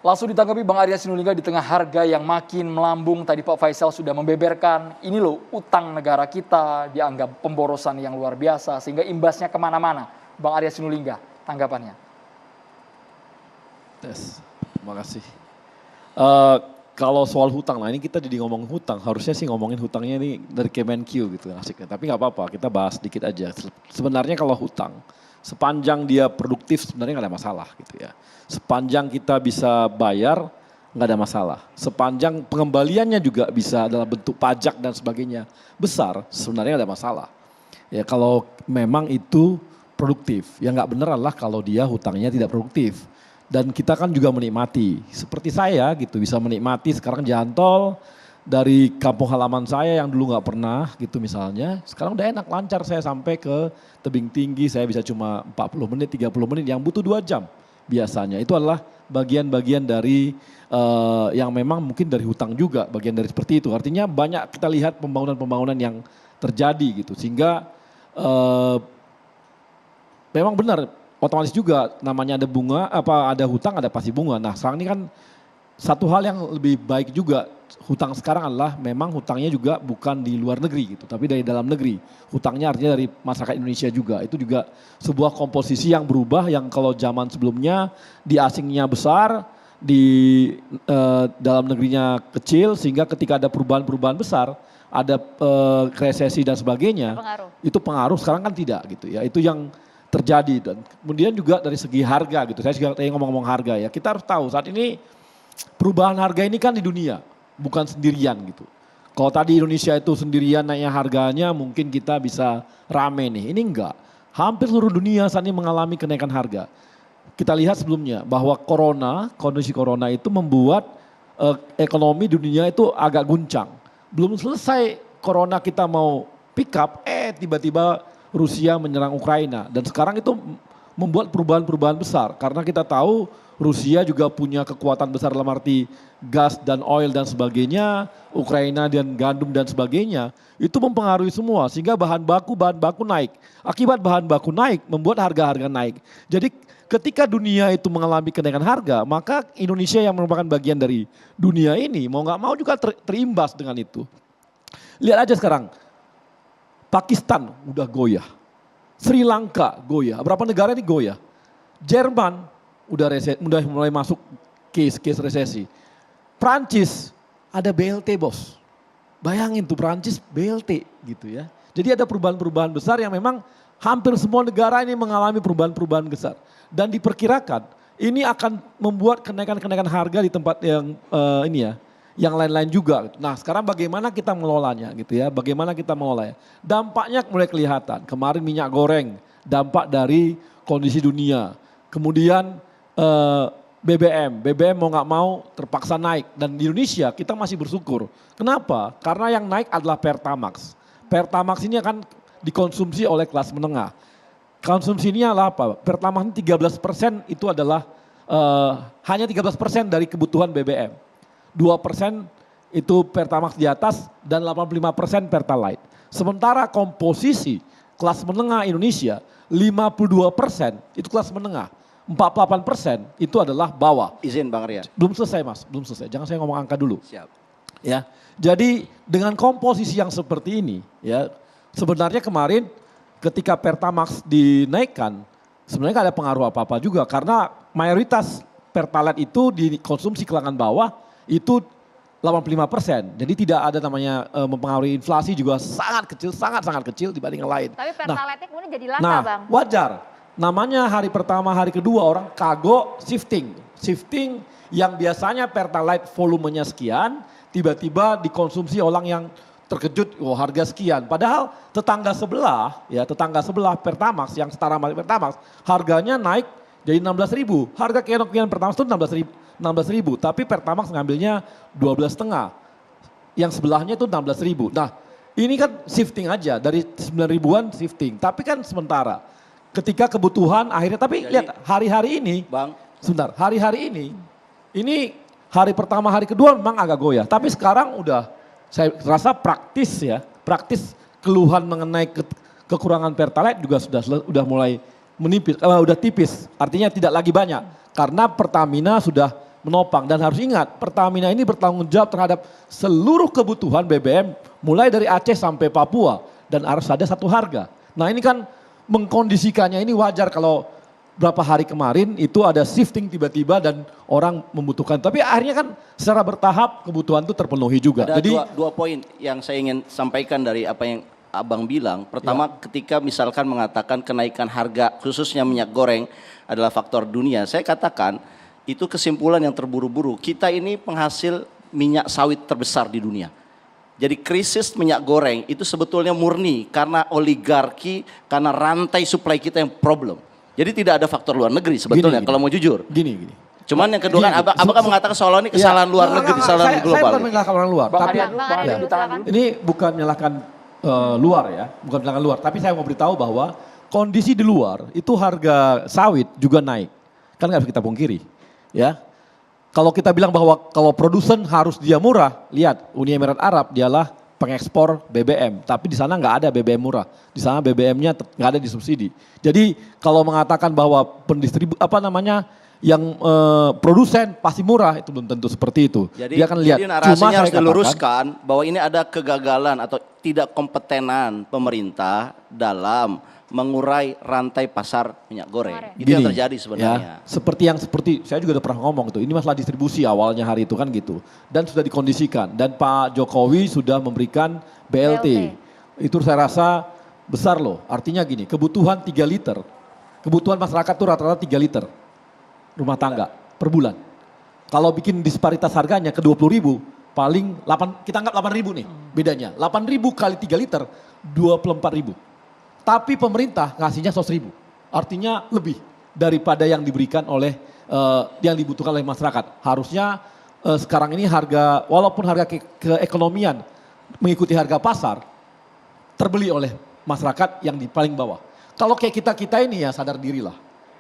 Langsung ditanggapi Bang Arya Sinulinga di tengah harga yang makin melambung. Tadi Pak Faisal sudah membeberkan, ini loh utang negara kita dianggap pemborosan yang luar biasa. Sehingga imbasnya kemana-mana. Bang Arya Sinulinga, tanggapannya. Terima kasih. Kalau soal hutang, nah ini kita jadi ngomong hutang, harusnya sih ngomongin hutangnya ini dari Kemenq gitu asiknya. Tapi nggak apa-apa, kita bahas sedikit aja. Sebenarnya kalau hutang, sepanjang dia produktif sebenarnya nggak ada masalah gitu ya. Sepanjang kita bisa bayar nggak ada masalah. Sepanjang pengembaliannya juga bisa dalam bentuk pajak dan sebagainya besar, sebenarnya nggak ada masalah. Ya kalau memang itu produktif, yang nggak bener adalah kalau dia hutangnya tidak produktif. Dan kita kan juga menikmati, seperti saya gitu bisa menikmati sekarang jalan tol dari kampung halaman saya yang dulu nggak pernah gitu misalnya. Sekarang udah enak lancar saya sampai ke tebing tinggi saya bisa cuma 40 menit, 30 menit yang butuh 2 jam biasanya. Itu adalah bagian-bagian dari yang memang mungkin dari hutang juga bagian dari seperti itu. Artinya banyak kita lihat pembangunan-pembangunan yang terjadi gitu sehingga memang benar. Otomatis juga namanya ada bunga, ada hutang ada pasti bunga. Nah sekarang ini kan satu hal yang lebih baik juga hutang sekarang adalah memang hutangnya juga bukan di luar negeri gitu, tapi dari dalam negeri. Hutangnya artinya dari masyarakat Indonesia juga. Itu juga sebuah komposisi yang berubah yang kalau zaman sebelumnya di asingnya besar, di dalam negerinya kecil sehingga ketika ada perubahan-perubahan besar, ada resesi dan sebagainya, itu pengaruh sekarang kan tidak gitu ya. Itu yang terjadi dan kemudian juga dari segi harga gitu. Saya juga tadi ngomong-ngomong harga ya. Kita harus tahu saat ini perubahan harga ini kan di dunia, bukan sendirian gitu. Kalau tadi Indonesia itu sendirian naiknya harganya mungkin kita bisa rame nih. Ini enggak. Hampir seluruh dunia saat ini mengalami kenaikan harga. Kita lihat sebelumnya bahwa kondisi corona itu membuat ekonomi dunia itu agak guncang. Belum selesai corona kita mau pick up, tiba-tiba Rusia menyerang Ukraina dan sekarang itu membuat perubahan-perubahan besar karena kita tahu Rusia juga punya kekuatan besar dalam arti gas dan oil dan sebagainya, Ukraina dan gandum dan sebagainya itu mempengaruhi semua sehingga bahan baku naik. Akibat bahan baku naik membuat harga-harga naik. Jadi ketika dunia itu mengalami kenaikan harga maka Indonesia yang merupakan bagian dari dunia ini mau nggak mau juga terimbas dengan itu. Lihat aja sekarang. Pakistan udah goyah, Sri Lanka goyah, berapa negara ini goyah. Jerman udah mulai masuk case resesi. Prancis ada BLT bos, bayangin tuh Prancis BLT gitu ya. Jadi ada perubahan-perubahan besar yang memang hampir semua negara ini mengalami perubahan-perubahan besar. Dan diperkirakan ini akan membuat kenaikan-kenaikan harga di tempat yang ini ya. Yang lain-lain juga. Nah sekarang bagaimana kita mengelolanya gitu ya, bagaimana kita mengelolanya. Dampaknya mulai kelihatan, kemarin minyak goreng, dampak dari kondisi dunia. Kemudian BBM mau nggak mau terpaksa naik. Dan di Indonesia kita masih bersyukur. Kenapa? Karena yang naik adalah Pertamax. Pertamax ini akan dikonsumsi oleh kelas menengah. Konsumsinya adalah apa? Pertamax ini 13% itu adalah hanya 13% dari kebutuhan BBM. 2% itu Pertamax di atas dan 85% Pertalite. Sementara komposisi kelas menengah Indonesia 52% itu kelas menengah. 48% itu adalah bawah. Izin Bang Arya. Belum selesai Mas, belum selesai. Jangan saya ngomong angka dulu. Siap. Ya. Jadi dengan komposisi yang seperti ini ya sebenarnya kemarin ketika Pertamax dinaikkan sebenarnya nggak ada pengaruh apa-apa juga karena mayoritas Pertalite itu dikonsumsi kalangan bawah itu 85%. Jadi tidak ada namanya mempengaruhi inflasi juga sangat kecil dibanding yang lain. Tapi Pertalite kemudian jadi langka Bang. Wajar. Namanya hari pertama, hari kedua orang kagok shifting. Shifting yang biasanya Pertalite volumenya sekian, tiba-tiba dikonsumsi orang yang terkejut, harga sekian. Padahal tetangga sebelah Pertamax yang setara sama Pertamax, harganya naik jadi 16.000. Harga kenokian Pertamax itu 16.000, tapi Pertamax ngambilnya 12,5. Yang sebelahnya itu 16.000. Nah, ini kan shifting aja dari 9.000-an shifting, tapi kan sementara. Ketika kebutuhan akhirnya, tapi jadi, lihat hari-hari ini, Bang, sebentar, hari-hari ini hari pertama, hari kedua memang agak goyah, tapi sekarang udah saya rasa praktis keluhan mengenai kekurangan Pertalite juga sudah mulai menipis, udah tipis, artinya tidak lagi banyak karena Pertamina sudah menopang. Dan harus ingat, Pertamina ini bertanggung jawab terhadap seluruh kebutuhan BBM mulai dari Aceh sampai Papua. Dan harus ada satu harga. Nah ini kan mengkondisikannya ini wajar kalau berapa hari kemarin itu ada shifting tiba-tiba dan orang membutuhkan. Tapi akhirnya kan secara bertahap kebutuhan itu terpenuhi juga. Ada Jadi dua poin yang saya ingin sampaikan dari apa yang Abang bilang. Pertama, ketika misalkan mengatakan kenaikan harga khususnya minyak goreng adalah faktor dunia. Saya katakan itu kesimpulan yang terburu-buru. Kita ini penghasil minyak sawit terbesar di dunia. Jadi krisis minyak goreng itu sebetulnya murni karena oligarki, karena rantai supply kita yang problem. Jadi tidak ada faktor luar negeri sebetulnya kalau mau jujur. Gini. Cuman yang kedua kan abang kan mengatakan seolah ini kesalahan luar negeri, kesalahan global. Saya bukan menyalahkan orang luar. Bang Tapi Arya dulu, Bang Arya dulu, tahan dulu. ini bukan menyalahkan luar ya, bukan menyalahkan luar. Tapi saya mau beritahu bahwa kondisi di luar itu harga sawit juga naik. Kan nggak bisa kita pungkiri, ya. Kalau kita bilang bahwa kalau produsen harus dia murah, lihat Uni Emirat Arab dialah pengekspor BBM, tapi di sana nggak ada BBM murah, di sana BBM-nya nggak ada disubsidi. Jadi kalau mengatakan bahwa yang produsen pasti murah itu belum tentu seperti itu. Jadi, dia akan lihat. jadi narasinya Cuma harus saya diluruskan bahwa ini ada kegagalan atau tidak kompetenan pemerintah dalam mengurai rantai pasar minyak goreng. Itu yang terjadi sebenarnya. Ya, seperti saya juga udah pernah ngomong tuh, ini masalah distribusi awalnya hari itu kan gitu. Dan sudah dikondisikan dan Pak Jokowi sudah memberikan BLT. Itu saya rasa besar loh. Artinya gini, kebutuhan 3 liter. Kebutuhan masyarakat tuh rata-rata 3 liter rumah tangga per bulan. Kalau bikin disparitas harganya ke 20.000, paling 8, kita anggap 8.000 nih bedanya. 8.000 kali 3 liter 24.000. Tapi pemerintah ngasihnya 100.000. Artinya lebih daripada yang diberikan oleh yang dibutuhkan oleh masyarakat. Harusnya sekarang ini harga, walaupun harga keekonomian mengikuti harga pasar, terbeli oleh masyarakat yang di paling bawah. Kalau kayak kita ini ya sadar diri lah.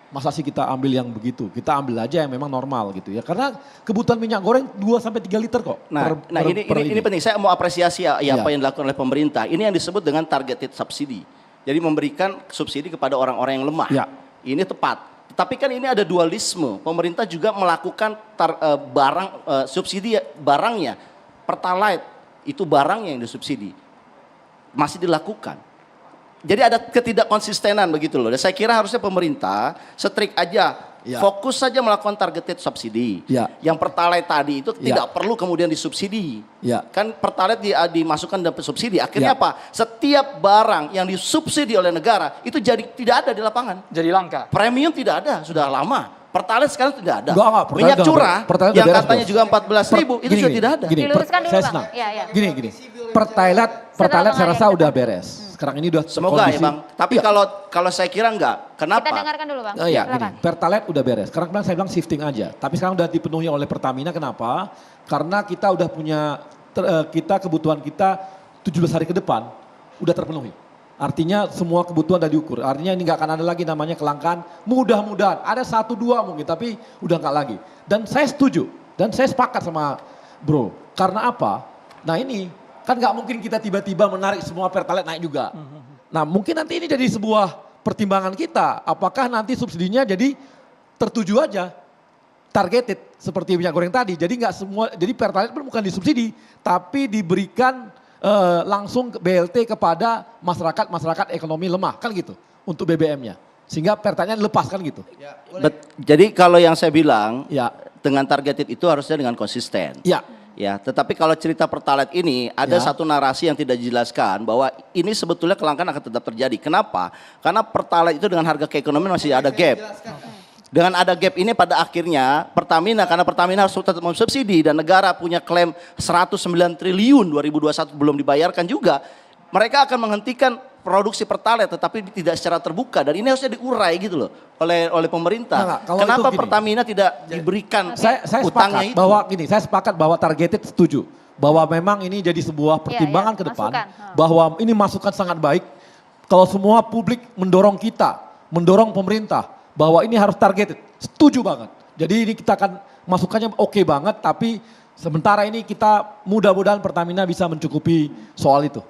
Masa sih kita ambil yang begitu? Kita ambil aja yang memang normal gitu ya. Karena kebutuhan minyak goreng 2-3 liter kok. Ini penting. Saya mau apresiasi apa yang dilakukan oleh pemerintah. Ini yang disebut dengan targeted subsidi. Jadi memberikan subsidi kepada orang-orang yang lemah. Ya. Ini tepat. Tapi kan ini ada dualisme. Pemerintah juga melakukan subsidi barangnya. Pertalite itu barang yang disubsidi. Masih dilakukan. Jadi ada ketidakkonsistenan begitu loh. Dan saya kira harusnya pemerintah strik aja. Fokus saja melakukan targeted subsidi. Yang Pertalite tadi itu tidak perlu kemudian disubsidi. Kan Pertalite dimasukkan dalam subsidi. Akhirnya apa? Setiap barang yang disubsidi oleh negara itu jadi tidak ada di lapangan. Jadi langka. Premium tidak ada, sudah lama. Pertalite sekarang tidak ada. Enggak, minyak curah yang katanya bos. juga 14.000 itu sudah tidak ada. Diluruskan dulu, saya Bang. senang. Ya. Gini. Pertalite saya rasa udah beres. Sekarang ini udah semoga ya Bang. Tapi kalau saya kira enggak. Kenapa? Kita dengarkan dulu Bang. Gini, Pertalite udah beres. Sekarang saya bilang shifting aja. Tapi sekarang udah dipenuhi oleh Pertamina. Kenapa? Karena kita udah punya kebutuhan kita 17 hari ke depan udah terpenuhi. Artinya semua kebutuhan udah diukur. Artinya ini nggak akan ada lagi namanya kelangkaan. Mudah-mudahan ada 1-2 mungkin, tapi udah nggak lagi. Dan saya setuju dan saya sepakat sama Bro. Karena apa? Nah ini kan nggak mungkin kita tiba-tiba menarik semua Pertalite naik juga. Nah mungkin nanti ini jadi sebuah pertimbangan kita. Apakah nanti subsidinya jadi tertuju aja, targeted seperti minyak goreng tadi. Jadi nggak semua. Jadi Pertalite bukan disubsidi, tapi diberikan langsung BLT kepada masyarakat ekonomi lemah kan gitu untuk BBM-nya sehingga Pertalite dilepaskan gitu. Jadi kalau yang saya bilang dengan targeted itu harusnya dengan konsisten. Ya, tetapi kalau cerita Pertalite ini ada satu narasi yang tidak dijelaskan bahwa ini sebetulnya kelangkaan akan tetap terjadi. Kenapa? Karena Pertalite itu dengan harga keekonomian masih ada gap. Dengan ada gap ini pada akhirnya Pertamina, karena Pertamina harus tetap mensubsidi dan negara punya klaim 109 triliun 2021 belum dibayarkan juga, mereka akan menghentikan produksi Pertalite tetapi tidak secara terbuka dan ini harusnya diurai gitu loh oleh pemerintah. Kenapa Pertamina tidak diberikan utangnya itu? Saya sepakat bahwa targeted setuju. Bahwa memang ini jadi sebuah pertimbangan ke depan. Bahwa ini masukan sangat baik. Kalau semua publik mendorong kita, mendorong pemerintah. Bahwa ini harus targeted, setuju banget. Jadi ini kita akan masukannya oke banget, tapi sementara ini kita mudah-mudahan Pertamina bisa mencukupi soal itu.